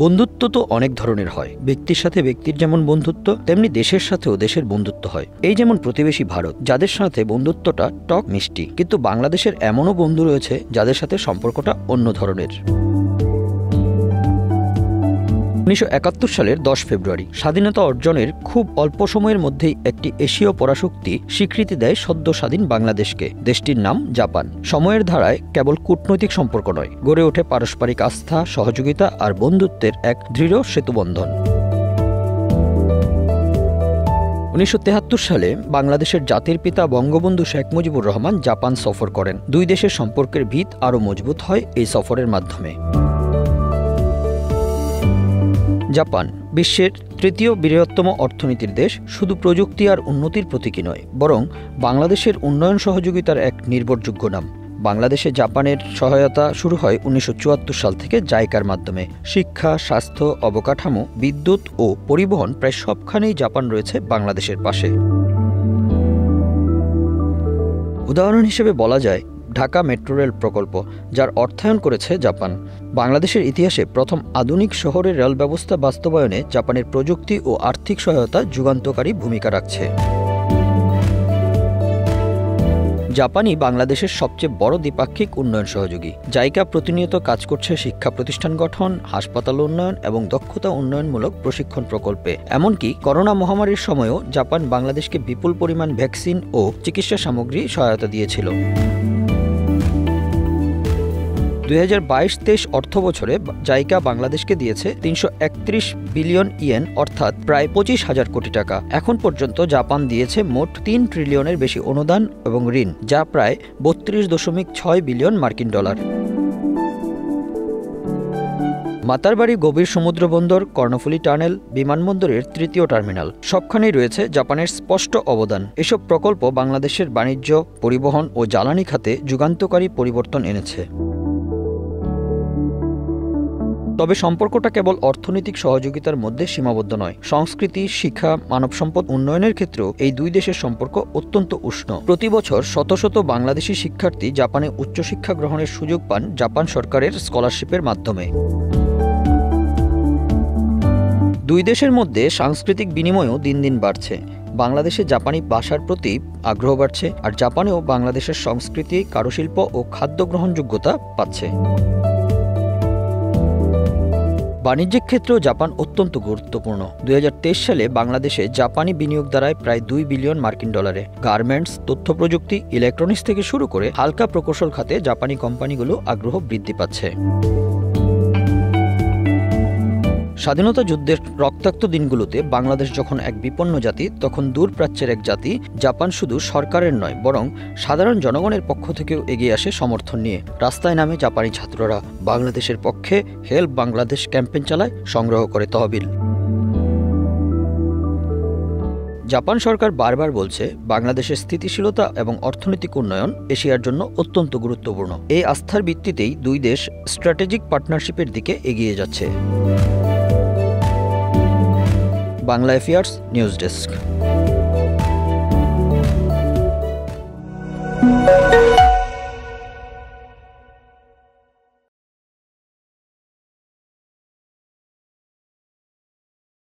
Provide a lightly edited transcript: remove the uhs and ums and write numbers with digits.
বন্ধুত্ব তো অনেক ধরনের হয়। ব্যক্তির সাথে ব্যক্তির যেমন বন্ধুত্ব, তেমনি দেশের সাথেও দেশের বন্ধুত্ব হয়। এই যেমন প্রতিবেশী ভারত, যাদের সাথে বন্ধুত্বটা টক মিষ্টি, কিন্তু বাংলাদেশের এমনও বন্ধু রয়েছে যাদের সাথে সম্পর্কটা অন্য ধরনের। 1971 সালের 10 ফেব্রুয়ারি স্বাধীনতা অর্জনের খুব অল্প সময়ের মধ্যেই একটি এশীয় পরাশক্তি স্বীকৃতি দেয় সদ্য স্বাধীন বাংলাদেশকে। দেশটির নাম জাপান। সময়ের ধারায় কেবল কূটনৈতিক সম্পর্ক নয়, গড়ে ওঠে পারস্পরিক আস্থা, সহযোগিতা আর বন্ধুত্বের এক দৃঢ় সেতুবন্ধন। 1973 সালে বাংলাদেশের জাতির পিতা বঙ্গবন্ধু শেখ মুজিবুর রহমান জাপান সফর করেন। দুই দেশের সম্পর্কের ভিত আরও মজবুত হয় এই সফরের মাধ্যমে। জাপান বিশ্বের তৃতীয় বৃহত্তম অর্থনীতির দেশ। শুধু প্রযুক্তি আর উন্নতির প্রতীকী নয়, বরং বাংলাদেশের উন্নয়ন সহযোগিতার এক নির্ভরযোগ্য নাম। বাংলাদেশে জাপানের সহায়তা শুরু হয় 1974 সাল থেকে জাইকার মাধ্যমে। শিক্ষা, স্বাস্থ্য, অবকাঠামো, বিদ্যুৎ ও পরিবহন প্রায় সবখানেই জাপান রয়েছে বাংলাদেশের পাশে। উদাহরণ হিসেবে বলা যায় ঢাকা মেট্রো রেল প্রকল্প, যার অর্থায়ন করেছে জাপান। বাংলাদেশের ইতিহাসে প্রথম আধুনিক শহরের রেল ব্যবস্থা বাস্তবায়নে জাপানের প্রযুক্তি ও আর্থিক সহায়তা যুগান্তকারী ভূমিকা রাখছে। জাপানই বাংলাদেশের সবচেয়ে বড় দ্বিপাক্ষিক উন্নয়ন সহযোগী। জাইকা প্রতিনিয়ত কাজ করছে শিক্ষা প্রতিষ্ঠান গঠন, হাসপাতাল উন্নয়ন এবং দক্ষতা উন্নয়নমূলক প্রশিক্ষণ প্রকল্পে। এমনকি করোনা মহামারীর সময়ও জাপান বাংলাদেশকে বিপুল পরিমাণ ভ্যাকসিন ও চিকিৎসা সামগ্রী সহায়তা দিয়েছিল। 2022-23 অর্থ বছরে জাইকা বাংলাদেশকে দিয়েছে 331 বিলিয়ন ইয়েন, অর্থাৎ প্রায় 25,000 কোটি টাকা। এখন পর্যন্ত জাপান দিয়েছে মোট 3 ট্রিলিয়নের বেশি অনুদান এবং ঋণ, যা প্রায় 32.6 বিলিয়ন মার্কিন ডলার। মাতারবাড়ি গভীর সমুদ্র বন্দর, কর্ণফুলী টানেল, বিমানবন্দরের তৃতীয় টার্মিনাল, সবখানেই রয়েছে জাপানের স্পষ্ট অবদান। এসব প্রকল্প বাংলাদেশের বাণিজ্য, পরিবহন ও জ্বালানি খাতে যুগান্তকারী পরিবর্তন এনেছে। তবে সম্পর্কটা কেবল অর্থনৈতিক সহযোগিতার মধ্যে সীমাবদ্ধ নয়। সংস্কৃতি, শিক্ষা, মানব সম্পদ উন্নয়নের ক্ষেত্রেও এই দুই দেশের সম্পর্ক অত্যন্ত উষ্ণ। প্রতি বছর শত শত বাংলাদেশি শিক্ষার্থী জাপানে উচ্চশিক্ষা গ্রহণের সুযোগ পান জাপান সরকারের স্কলারশিপের মাধ্যমে। দুই দেশের মধ্যে সাংস্কৃতিক বিনিময়ও দিন দিন বাড়ছে। বাংলাদেশে জাপানি ভাষার প্রতি আগ্রহ বাড়ছে, আর জাপানেও বাংলাদেশের সংস্কৃতি, কারুশিল্প ও খাদ্য গ্রহণযোগ্যতা পাচ্ছে। বাণিজ্যিক ক্ষেত্রেও জাপান অত্যন্ত গুরুত্বপূর্ণ। 2023 সালে বাংলাদেশে জাপানি বিনিয়োগ দাঁড়ায় প্রায় 2 বিলিয়ন মার্কিন ডলারে। গার্মেন্টস, তথ্য প্রযুক্তি, ইলেকট্রনিক্স থেকে শুরু করে হালকা প্রকৌশল খাতে জাপানি কোম্পানিগুলো আগ্রহ বৃদ্ধি পাচ্ছে। স্বাধীনতা যুদ্ধের রক্তাক্ত দিনগুলোতে বাংলাদেশ যখন এক বিপন্ন জাতি, তখন দূরপ্রাচ্যের এক জাতি জাপান শুধু সরকারের নয়, বরং সাধারণ জনগণের পক্ষ থেকেও এগিয়ে আসে সমর্থন নিয়ে। রাস্তায় নামে জাপানি ছাত্ররা, বাংলাদেশের পক্ষে হেল্প বাংলাদেশ ক্যাম্পেইন চালায়, সংগ্রহ করে তহবিল। জাপান সরকার বারবার বলছে বাংলাদেশের স্থিতিশীলতা এবং অর্থনৈতিক উন্নয়ন এশিয়ার জন্য অত্যন্ত গুরুত্বপূর্ণ। এই আস্থার ভিত্তিতেই দুই দেশ স্ট্র্যাটেজিক পার্টনারশিপের দিকে এগিয়ে যাচ্ছে। Bangla affairs news desk.